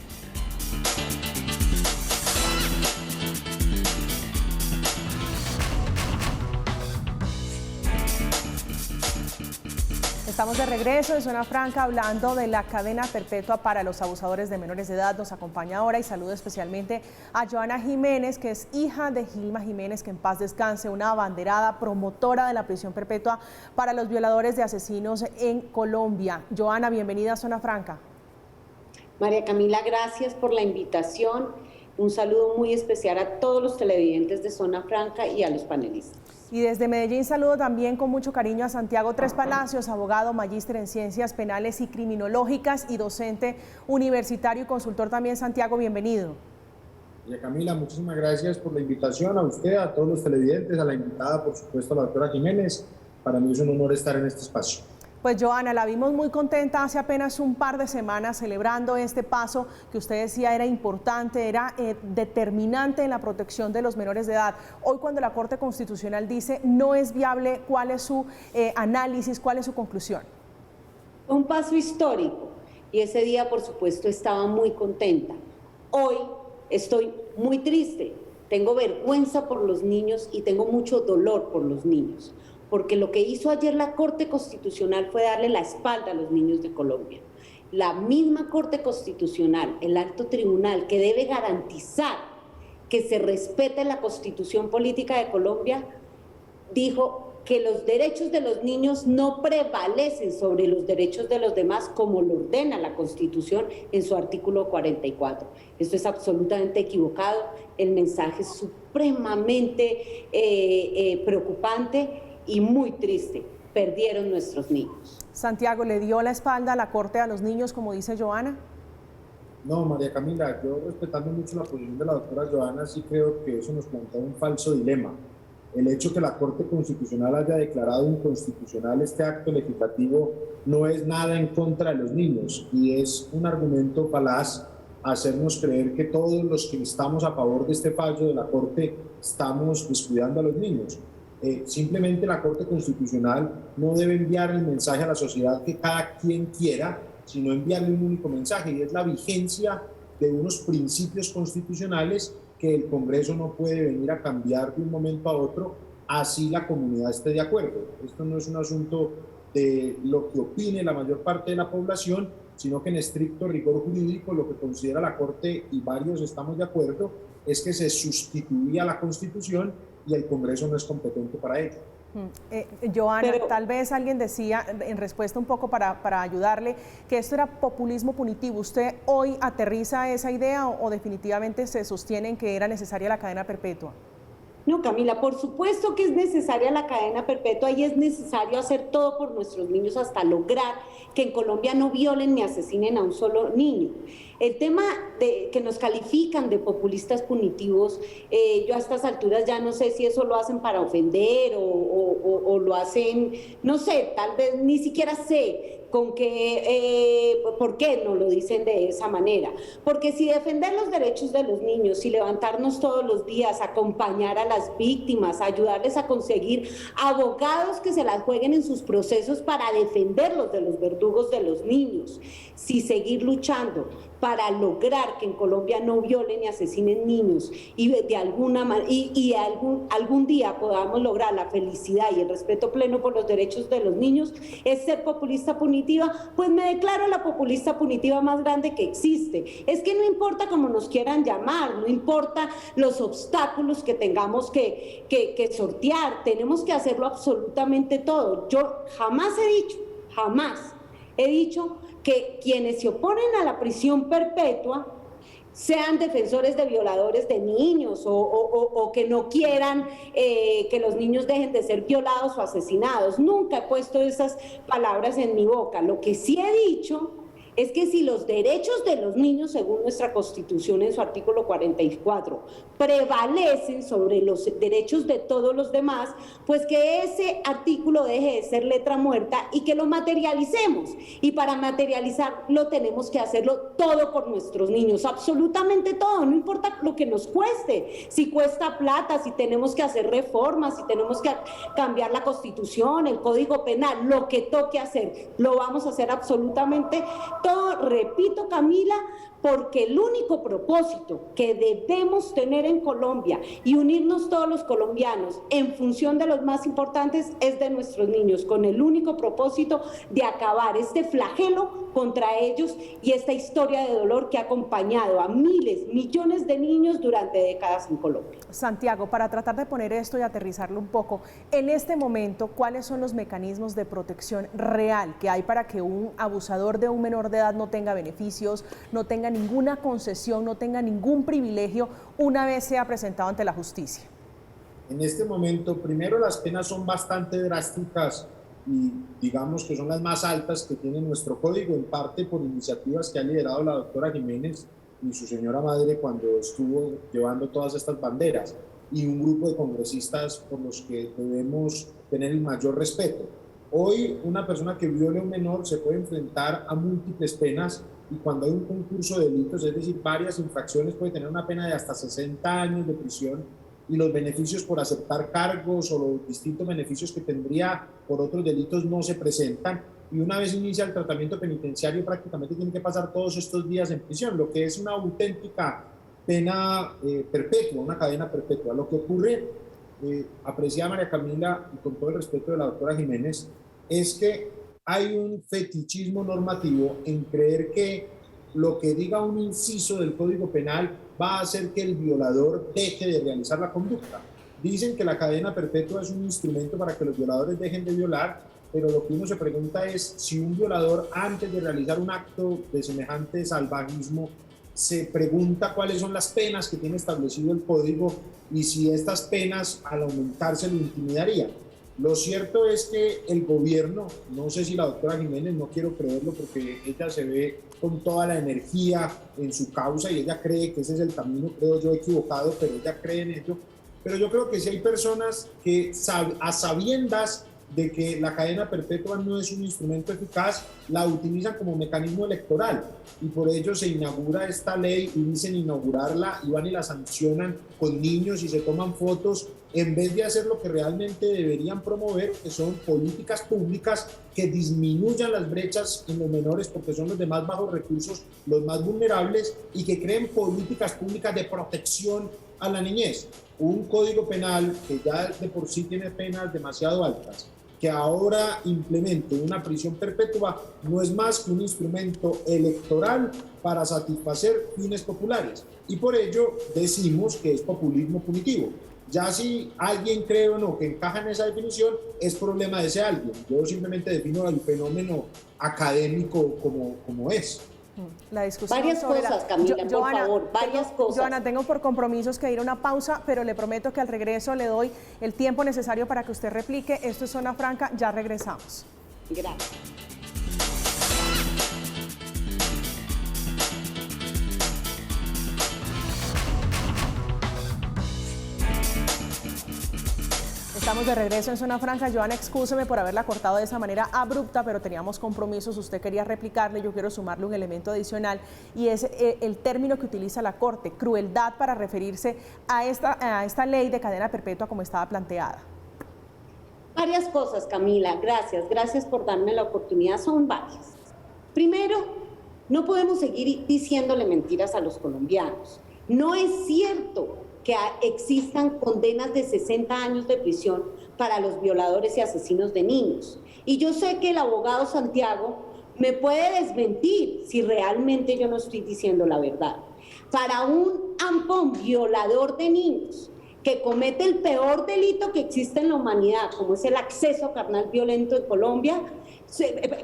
Estamos de regreso en Zona Franca hablando de la cadena perpetua para los abusadores de menores de edad. Nos acompaña ahora y saludo especialmente a Joana Jiménez, que es hija de Gilma Jiménez, que en paz descanse, una abanderada promotora de la prisión perpetua para los violadores de asesinos en Colombia. Joana, bienvenida a Zona Franca. María Camila, gracias por la invitación. Un saludo muy especial a todos los televidentes de Zona Franca y a los panelistas. Y desde Medellín saludo también con mucho cariño a Santiago Tres Palacios, abogado, magíster en Ciencias Penales y Criminológicas y docente universitario y consultor también. Santiago, bienvenido. María Camila, muchísimas gracias por la invitación, a usted, a todos los televidentes, a la invitada, por supuesto, a la doctora Jiménez. Para mí es un honor estar en este espacio. Pues Joana, la vimos muy contenta hace apenas un par de semanas celebrando este paso que usted decía era importante, era determinante en la protección de los menores de edad. Hoy cuando la Corte Constitucional dice no es viable, ¿cuál es su análisis, cuál es su conclusión? Un paso histórico y ese día por supuesto estaba muy contenta. Hoy estoy muy triste, tengo vergüenza por los niños y tengo mucho dolor por los niños. Porque lo que hizo ayer la Corte Constitucional fue darle la espalda a los niños de Colombia. La misma Corte Constitucional, el alto tribunal que debe garantizar que se respete la Constitución Política de Colombia, dijo que los derechos de los niños no prevalecen sobre los derechos de los demás como lo ordena la Constitución en su artículo 44. Esto es absolutamente equivocado, el mensaje es supremamente preocupante y muy triste. Perdieron nuestros niños. Santiago, ¿le dio la espalda a la Corte a los niños, como dice Joana? No, María Camila, yo respetando mucho la posición de la doctora Joana, sí creo que eso nos plantea un falso dilema. El hecho que la Corte Constitucional haya declarado inconstitucional este acto legislativo no es nada en contra de los niños y es un argumento falaz hacernos creer que todos los que estamos a favor de este fallo de la Corte estamos descuidando a los niños. Simplemente la Corte Constitucional no debe enviar el mensaje a la sociedad que cada quien quiera, sino enviarle un único mensaje, y es la vigencia de unos principios constitucionales que el Congreso no puede venir a cambiar de un momento a otro, así la comunidad esté de acuerdo. Esto no es un asunto de lo que opine la mayor parte de la población, sino que en estricto rigor jurídico lo que considera la Corte, y varios estamos de acuerdo, es que se sustituía la Constitución y el Congreso no es competente para ello. Joana, tal vez alguien decía, en respuesta un poco para ayudarle, que esto era populismo punitivo. ¿Usted hoy aterriza esa idea o definitivamente se sostiene en que era necesaria la cadena perpetua? No, Camila, por supuesto que es necesaria la cadena perpetua y es necesario hacer todo por nuestros niños hasta lograr que en Colombia no violen ni asesinen a un solo niño. El tema de que nos califican de populistas punitivos, yo a estas alturas ya no sé si eso lo hacen para ofender o lo hacen, no sé, tal vez ni siquiera sé con qué, por qué no lo dicen de esa manera. Porque si defender los derechos de los niños, si levantarnos todos los días, acompañar a las víctimas, ayudarles a conseguir abogados que se las jueguen en sus procesos para defenderlos de los verdugos de los niños, si seguir luchando para lograr que en Colombia no violen ni asesinen niños y de alguna manera algún día podamos lograr la felicidad y el respeto pleno por los derechos de los niños, es ser populista punitiva, pues me declaro la populista punitiva más grande que existe. Es que no importa cómo nos quieran llamar, no importa los obstáculos que tengamos que sortear, tenemos que hacerlo absolutamente todo. Yo jamás he dicho que quienes se oponen a la prisión perpetua sean defensores de violadores de niños o que no quieran que los niños dejen de ser violados o asesinados. Nunca he puesto esas palabras en mi boca. Lo que sí he dicho es que si los derechos de los niños, según nuestra Constitución en su artículo 44, prevalecen sobre los derechos de todos los demás, pues que ese artículo deje de ser letra muerta y que lo materialicemos. Y para materializarlo tenemos que hacerlo todo por nuestros niños, absolutamente todo, no importa lo que nos cueste, si cuesta plata, si tenemos que hacer reformas, si tenemos que cambiar la Constitución, el Código Penal, lo que toque hacer, lo vamos a hacer absolutamente todo, repito, Camila, porque el único propósito que debemos tener en Colombia y unirnos todos los colombianos en función de los más importantes es de nuestros niños, con el único propósito de acabar este flagelo contra ellos y esta historia de dolor que ha acompañado a miles, millones de niños durante décadas en Colombia. Santiago, para tratar de poner esto y aterrizarlo un poco, en este momento, ¿cuáles son los mecanismos de protección real que hay para que un abusador de un menor de edad no tenga beneficios, no tenga ninguna concesión, no tenga ningún privilegio una vez sea presentado ante la justicia? En este momento, primero, las penas son bastante drásticas y digamos que son las más altas que tiene nuestro código, en parte por iniciativas que ha liderado la doctora Jiménez y su señora madre cuando estuvo llevando todas estas banderas, y un grupo de congresistas por los que debemos tener el mayor respeto. Hoy una persona que viole a un menor se puede enfrentar a múltiples penas, y cuando hay un concurso de delitos, es decir, varias infracciones, puede tener una pena de hasta 60 años de prisión, y los beneficios por aceptar cargos o los distintos beneficios que tendría por otros delitos no se presentan, y una vez inicia el tratamiento penitenciario prácticamente tiene que pasar todos estos días en prisión, lo que es una auténtica pena perpetua, una cadena perpetua. Lo que ocurre, apreciada María Camila, y con todo el respeto de la doctora Jiménez, es que hay un fetichismo normativo en creer que lo que diga un inciso del Código Penal va a hacer que el violador deje de realizar la conducta. Dicen que la cadena perpetua es un instrumento para que los violadores dejen de violar, pero lo que uno se pregunta es si un violador, antes de realizar un acto de semejante salvajismo, se pregunta cuáles son las penas que tiene establecido el código y si estas penas al aumentarse lo intimidarían. Lo cierto es que el gobierno, no sé si la doctora Jiménez, no quiero creerlo porque ella se ve con toda la energía en su causa y ella cree que ese es el camino, creo yo equivocado, pero ella cree en ello. Pero yo creo que sí hay personas que a sabiendas de que la cadena perpetua no es un instrumento eficaz, la utilizan como mecanismo electoral, y por ello se inaugura esta ley y dicen inaugurarla y van y la sancionan con niños y se toman fotos, en vez de hacer lo que realmente deberían promover, que son políticas públicas que disminuyan las brechas en los menores, porque son los de más bajos recursos, los más vulnerables, y que creen políticas públicas de protección a la niñez. Un código penal que ya de por sí tiene penas demasiado altas, que ahora implemente una prisión perpetua, no es más que un instrumento electoral para satisfacer fines populares. Y por ello decimos que es populismo punitivo. Ya si alguien cree o no que encaja en esa definición, es problema de ese alguien. Yo simplemente defino el fenómeno académico como es. La discusión varias sobre cosas, Camila, por favor, varias cosas. Joana, tengo por compromisos que ir a una pausa, pero le prometo que al regreso le doy el tiempo necesario para que usted replique. Esto es Zona Franca, ya regresamos. Gracias. Estamos de regreso en Zona Franca. Joana, excúseme por haberla cortado de esa manera abrupta, pero teníamos compromisos, usted quería replicarle, yo quiero sumarle un elemento adicional, y es el término que utiliza la Corte, crueldad, para referirse a esta ley de cadena perpetua como estaba planteada. Varias cosas, Camila, gracias por darme la oportunidad, son varias. Primero, no podemos seguir diciéndole mentiras a los colombianos. No es cierto que existan condenas de 60 años de prisión para los violadores y asesinos de niños. Y yo sé que el abogado Santiago me puede desmentir si realmente yo no estoy diciendo la verdad. Para un ampón violador de niños que comete el peor delito que existe en la humanidad, como es el acceso carnal violento en Colombia,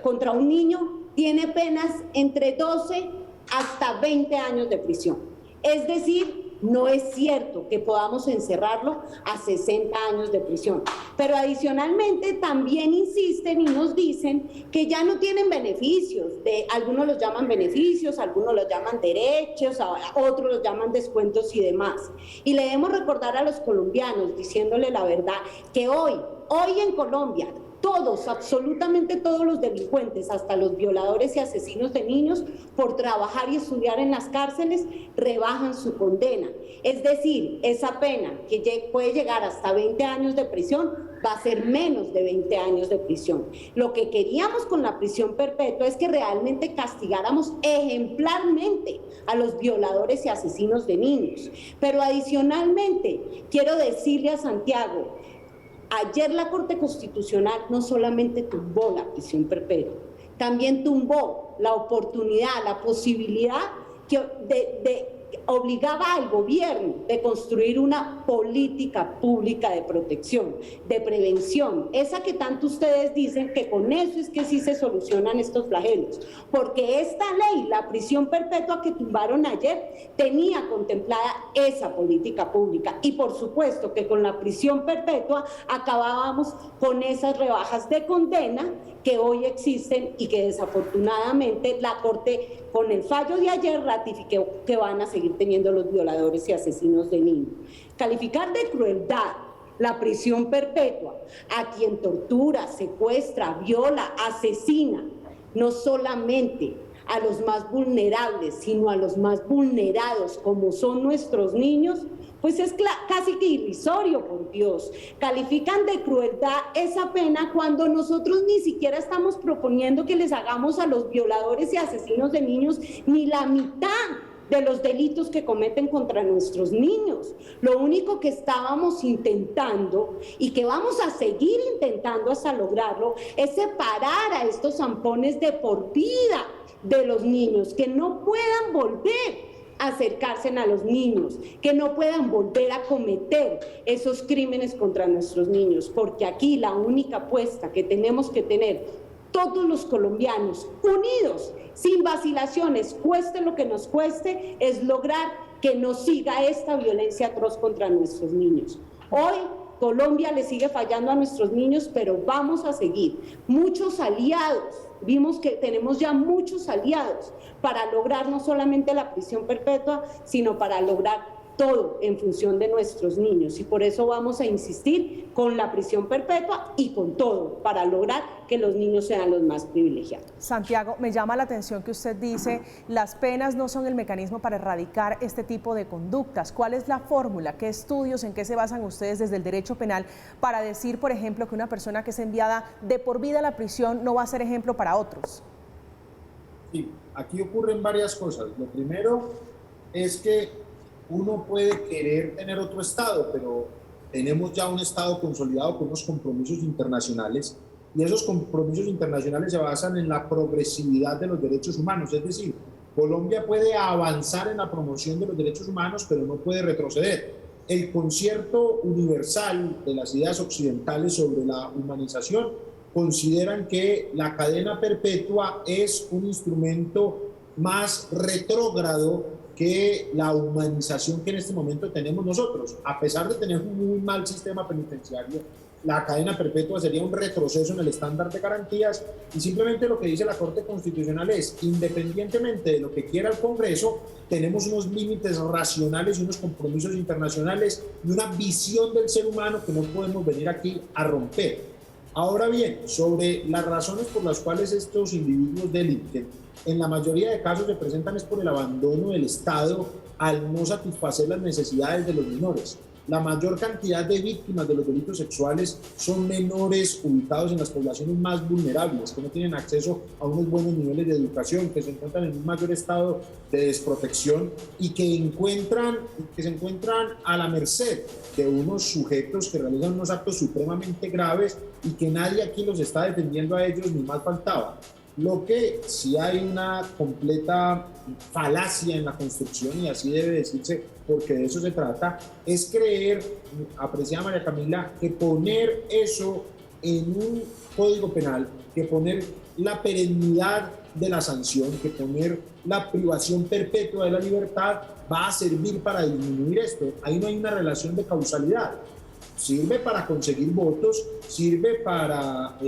contra un niño, tiene penas entre 12 hasta 20 años de prisión. Es decir, no es cierto que podamos encerrarlo a 60 años de prisión. Pero adicionalmente también insisten y nos dicen que ya no tienen beneficios. Algunos los llaman beneficios, algunos los llaman derechos, otros los llaman descuentos y demás. Y le debemos recordar a los colombianos, diciéndole la verdad, que hoy en Colombia, todos, absolutamente todos los delincuentes, hasta los violadores y asesinos de niños, por trabajar y estudiar en las cárceles, rebajan su condena. Es decir, esa pena que puede llegar hasta 20 años de prisión va a ser menos de 20 años de prisión. Lo que queríamos con la prisión perpetua es que realmente castigáramos ejemplarmente a los violadores y asesinos de niños. Pero adicionalmente, quiero decirle a Santiago, ayer la Corte Constitucional no solamente tumbó la prisión perpetua, también tumbó la oportunidad, la posibilidad de obligaba al gobierno de construir una política pública de protección, de prevención, esa que tanto ustedes dicen que con eso es que sí se solucionan estos flagelos, porque esta ley, la prisión perpetua que tumbaron ayer, tenía contemplada esa política pública, y por supuesto que con la prisión perpetua acabábamos con esas rebajas de condena que hoy existen y que desafortunadamente la Corte con el fallo de ayer ratificó que van a seguir teniendo los violadores y asesinos de niños. Calificar de crueldad la prisión perpetua a quien tortura, secuestra, viola, asesina, no solamente a los más vulnerables, sino a los más vulnerados, como son nuestros niños, pues es casi que irrisorio, por Dios. Califican de crueldad esa pena cuando nosotros ni siquiera estamos proponiendo que les hagamos a los violadores y asesinos de niños ni la mitad de los delitos que cometen contra nuestros niños. Lo único que estábamos intentando y que vamos a seguir intentando hasta lograrlo es separar a estos zampones de por vida de los niños, que no puedan volver a acercarse a los niños, que no puedan volver a cometer esos crímenes contra nuestros niños, porque aquí la única apuesta que tenemos que tener todos los colombianos unidos, sin vacilaciones, cueste lo que nos cueste, es lograr que no siga esta violencia atroz contra nuestros niños. Hoy Colombia le sigue fallando a nuestros niños, pero vamos a seguir. Muchos aliados, vimos que tenemos ya muchos aliados para lograr no solamente la prisión perpetua, sino para lograr todo en función de nuestros niños, y por eso vamos a insistir con la prisión perpetua y con todo para lograr que los niños sean los más privilegiados. Santiago, me llama la atención que usted dice las penas no son el mecanismo para erradicar este tipo de conductas. ¿Cuál es la fórmula? ¿Qué estudios, en qué se basan ustedes desde el derecho penal para decir, por ejemplo, que una persona que es enviada de por vida a la prisión no va a ser ejemplo para otros? Sí, aquí ocurren varias cosas. Lo primero es que uno puede querer tener otro Estado, pero tenemos ya un Estado consolidado con unos compromisos internacionales, y esos compromisos internacionales se basan en la progresividad de los derechos humanos. Es decir, Colombia puede avanzar en la promoción de los derechos humanos, pero no puede retroceder. El concierto universal de las ideas occidentales sobre la humanización consideran que la cadena perpetua es un instrumento más retrógrado que la humanización que en este momento tenemos nosotros. A pesar de tener un muy mal sistema penitenciario, la cadena perpetua sería un retroceso en el estándar de garantías, y simplemente lo que dice la Corte Constitucional es, independientemente de lo que quiera el Congreso, tenemos unos límites racionales y unos compromisos internacionales y una visión del ser humano que no podemos venir aquí a romper. Ahora bien, sobre las razones por las cuales estos individuos delinquen, en la mayoría de casos se presentan es por el abandono del Estado al no satisfacer las necesidades de los menores. La mayor cantidad de víctimas de los delitos sexuales son menores ubicados en las poblaciones más vulnerables, que no tienen acceso a unos buenos niveles de educación, que se encuentran en un mayor estado de desprotección y que se encuentran a la merced de unos sujetos que realizan unos actos supremamente graves y que nadie aquí los está defendiendo a ellos, ni más faltaba. Lo que sí hay una completa falacia en la construcción, y así debe decirse porque de eso se trata, es creer, apreciada María Camila, que poner eso en un código penal, que poner la perennidad de la sanción, que poner la privación perpetua de la libertad va a servir para disminuir esto. Ahí no hay una relación de causalidad. Sirve para conseguir votos, sirve para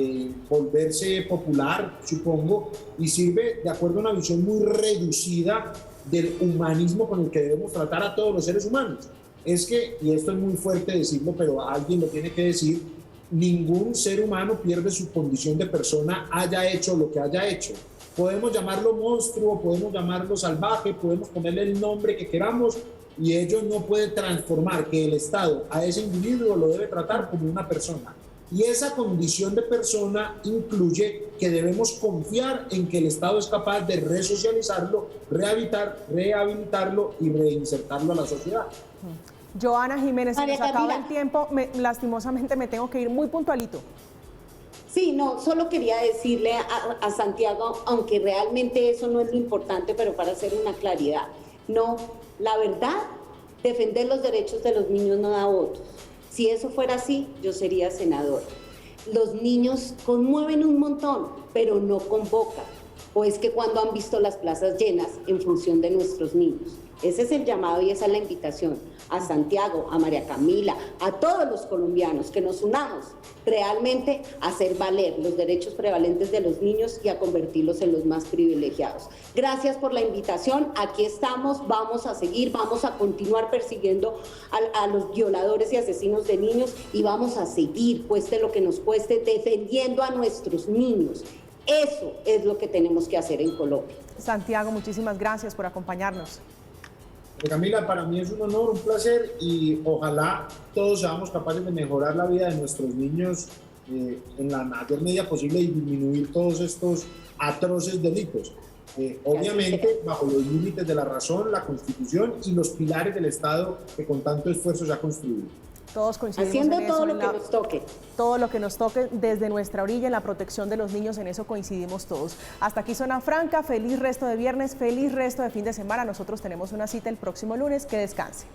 volverse popular, supongo, y sirve de acuerdo a una visión muy reducida del humanismo con el que debemos tratar a todos los seres humanos. Es que, y esto es muy fuerte decirlo, pero alguien lo tiene que decir, ningún ser humano pierde su condición de persona, haya hecho lo que haya hecho. Podemos llamarlo monstruo, podemos llamarlo salvaje, podemos ponerle el nombre que queramos, y ello no puede transformar que el Estado a ese individuo lo debe tratar como una persona. Y esa condición de persona incluye que debemos confiar en que el Estado es capaz de resocializarlo, rehabilitarlo y reinsertarlo a la sociedad. Joana Jiménez, se nos acaba Camila. el tiempo, lastimosamente me tengo que ir muy puntualito. Sí, no, solo quería decirle a Santiago, aunque realmente eso no es lo importante, pero para hacer una claridad, no, la verdad, defender los derechos de los niños no da votos. Si eso fuera así, yo sería senadora. Los niños conmueven un montón, pero no convocan. O es que cuando han visto las plazas llenas en función de nuestros niños. Ese es el llamado y esa es la invitación a Santiago, a María Camila, a todos los colombianos, que nos unamos realmente a hacer valer los derechos prevalentes de los niños y a convertirlos en los más privilegiados. Gracias por la invitación, aquí estamos, vamos a seguir, vamos a continuar persiguiendo a los violadores y asesinos de niños y vamos a seguir, cueste lo que nos cueste, defendiendo a nuestros niños. Eso es lo que tenemos que hacer en Colombia. Santiago, muchísimas gracias por acompañarnos. Camila, para mí es un honor, un placer, y ojalá todos seamos capaces de mejorar la vida de nuestros niños en la mayor medida posible y disminuir todos estos atroces delitos. Obviamente bajo los límites de la razón, la Constitución y los pilares del Estado que con tanto esfuerzo se ha construido. Todos coincidimos haciendo en eso, todo lo que nos toque. Todo lo que nos toque desde nuestra orilla en la protección de los niños, en eso coincidimos todos. Hasta aquí Zona Franca, feliz resto de viernes, feliz resto de fin de semana. Nosotros tenemos una cita el próximo lunes, que descanse.